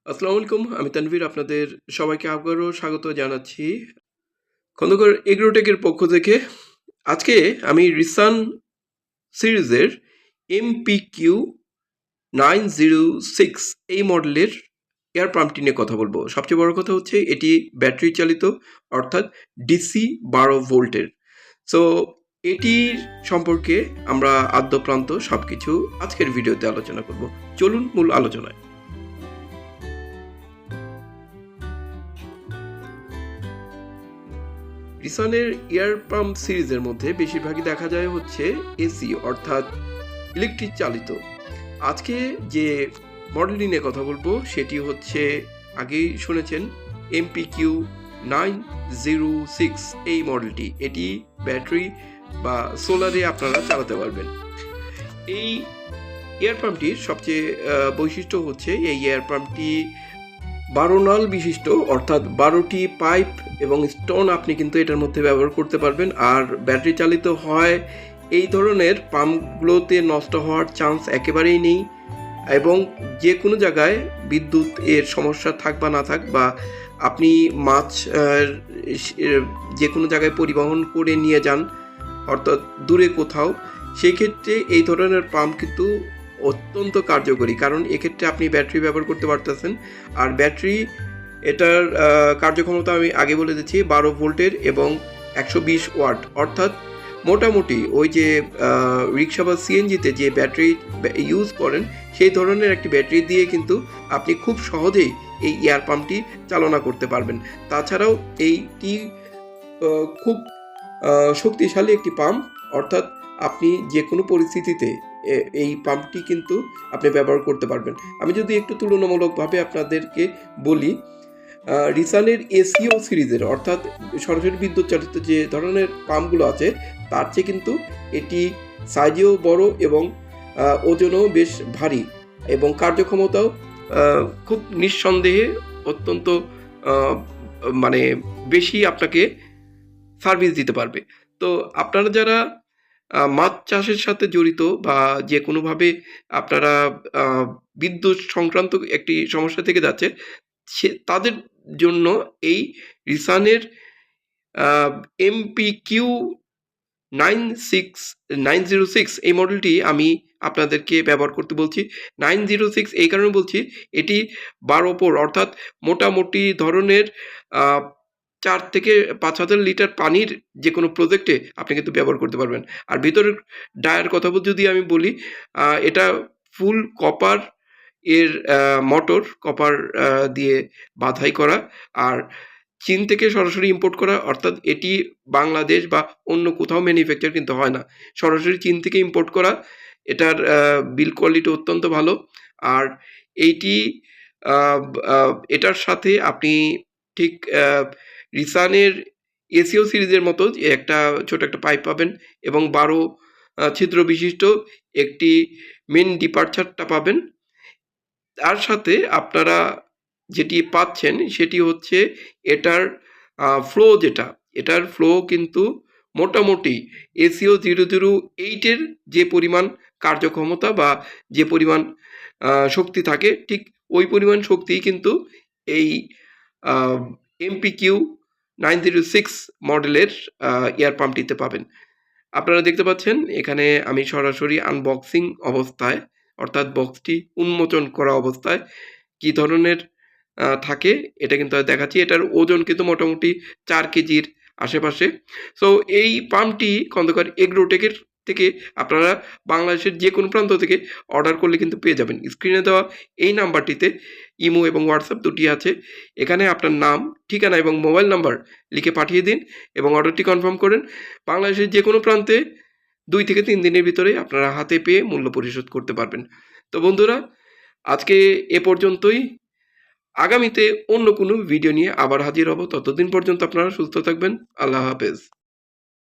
আসসালামু আলাইকুম। আমি তানভীর আপনাদের সবাইকে আবারও স্বাগত জানাচ্ছি খন্দকার এগ্রোটেকের পক্ষ থেকে। আজকে আমি রিসান সিরিজের MPQ 906 এই মডেলের এয়ার পাম্পটি নিয়ে কথা বলবো। সবচেয়ে বড় কথা হচ্ছে এটি ব্যাটারি চালিত, অর্থাৎ DC 12 ভোল্টের। সো এটির সম্পর্কে আমরা আদ্যপ্রান্ত সবকিছু আজকের ভিডিওতে আলোচনা করব। চলুন মূল আলোচনায়। রিসনের এয়ার পাম্প সিরিজের মধ্যে বেশিরভাগই দেখা যায় হচ্ছে এসি, অর্থাৎ ইলেকট্রিক চালিত। আজকে যে মডেলটি নিয়ে কথা বলবো সেটি হচ্ছে, আগেই শুনেছেন, MPQ 906 এই মডেলটি। এটি ব্যাটারি বা সোলারে আপনারা চালাতে পারবেন। এই এয়ার পাম্পটির সবচেয়ে বৈশিষ্ট্য হচ্ছে এই এয়ার পাম্পটি 12 নল বিশিষ্ট, অর্থাৎ 12টি পাইপ এবং স্টোন আপনি কিন্তু এটার মধ্যে ব্যবহার করতে পারবেন। আর ব্যাটারি চালিত হয় এই ধরনের পাম্পগুলোতে নষ্ট হওয়ার চান্স একেবারেই নেই, এবং যে কোনো জায়গায় বিদ্যুৎ এর সমস্যা থাক বা না থাক, বা আপনি মাছ যে কোনো জায়গায় পরিবহন করে নিয়ে যান, অর্থাৎ দূরে কোথাও, সেই ক্ষেত্রে এই ধরনের পাম্প কিন্তু অত্যন্ত কার্যকরী, কারণ এক্ষেত্রে আপনি ব্যাটারি ব্যবহার করতে পারতেছেন। আর ব্যাটারি এটার কার্যক্ষমতা আমি আগে বলে দিচ্ছি 12 ভোল্টের এবং 120 ওয়াট, অর্থাৎ মোটামুটি ওই যে রিক্সা বা সিএনজিতে যে ব্যাটারি ইউজ করেন সেই ধরনের একটি ব্যাটারি দিয়ে কিন্তু আপনি খুব সহজেই এই এয়ার পাম্পটি চালনা করতে পারবেন। তাছাড়াও এইটি খুব শক্তিশালী একটি পাম্প, অর্থাৎ আপনি যে কোনো পরিস্থিতিতে এই পাম্পটি কিন্তু আপনি ব্যবহার করতে পারবেন। আমি যদি একটু তুলনামূলকভাবে আপনাদেরকে বলি, রিসানের এসিও সিরিজের, অর্থাৎ সরাসরি বিদ্যুৎ চালিত যে ধরনের পাম্পগুলো আছে তার চেয়ে কিন্তু এটি সাইজেও বড় এবং ওজনও বেশ ভারী, এবং কার্যক্ষমতাও খুব নিঃসন্দেহে অত্যন্ত মানে বেশি আপনাকে সার্ভিস দিতে পারবে। তো আপনারা যারা মাছ চাষের সাথে জড়িত বা যে কোনোভাবে আপনারা বিদ্যুৎ সংক্রান্ত একটি সমস্যা থেকে যাচ্ছে, তাদের জন্য এই রিসানের MPQ 906 এই মডেলটি আমি আপনাদেরকে ব্যবহার করতে বলছি। 906 এই কারণে বলছি, এটি 12 পোর, অর্থাৎ মোটামুটি ধরনের 4 থেকে 5,000 লিটার পানির যে কোনো প্রজেক্টে আপনি কিন্তু ব্যবহার করতে পারবেন। আর ভিতরের ডায়ার কথা যদি আমি বলি, এটা ফুল কপার এর মোটর, কপার দিয়ে বাধাই করা, আর চীন থেকে সরাসরি ইম্পোর্ট করা, অর্থাৎ এটি বাংলাদেশ বা অন্য কোথাও ম্যানুফ্যাকচার কিন্তু হয় না, সরাসরি চীন থেকে ইম্পোর্ট করা। এটার বিল্ড কোয়ালিটি অত্যন্ত ভালো। আর এইটি এটার সাথে আপনি ঠিক রিসানের এসিও সিরিজের মতো একটা ছোট একটা পাইপ পাবেন, এবং 12 ছিদ্র বিশিষ্ট একটি মেন ডিপারচারটা পাবেন। তার সাথে আপনারা যেটি পাচ্ছেন সেটি হচ্ছে এটার ফ্লো, এটার ফ্লো কিন্তু মোটামুটি এসিও 008-এর যে পরিমাণ কার্যক্ষমতা বা যে পরিমাণ শক্তি থাকে, ঠিক ওই পরিমাণ শক্তিই কিন্তু এই MPQ 906 মডেলের এয়ার পাম্পটিতে পাবেন। আপনারা দেখতে পাচ্ছেন এখানে আমি সরাসরি আনবক্সিং অবস্থায়, অর্থাৎ বক্সটি উন্মোচন করা অবস্থায় কি ধরনের থাকে এটা কিন্তু দেখাচ্ছি। এটার ওজন কিন্তু মোটামুটি 4 কেজির আশেপাশে। সো এই পাম্পটি খন্দকার এগ্রোটেকের থেকে আপনারা বাংলাদেশের যে কোনো প্রান্ত থেকে অর্ডার করলে কিন্তু পেয়ে যাবেন। স্ক্রিনে দেওয়া এই নাম্বারটিতে ইমো এবং হোয়াটসঅ্যাপ দুটি আছে। এখানে আপনার নাম, ঠিকানা এবং মোবাইল নাম্বার লিখে পাঠিয়ে দিন এবং অর্ডারটি কনফার্ম করেন। বাংলাদেশের যে কোনো প্রান্তে 2 থেকে 3 দিনের ভিতরে আপনারা হাতে পেয়ে মূল্য পরিশোধ করতে পারবেন। তো বন্ধুরা, আজকে এ পর্যন্তই। আগামীতে অন্য কোনো ভিডিও নিয়ে আবার হাজির হব। ততদিন পর্যন্ত আপনারা সুস্থ থাকবেন। আল্লাহ হাফেজ।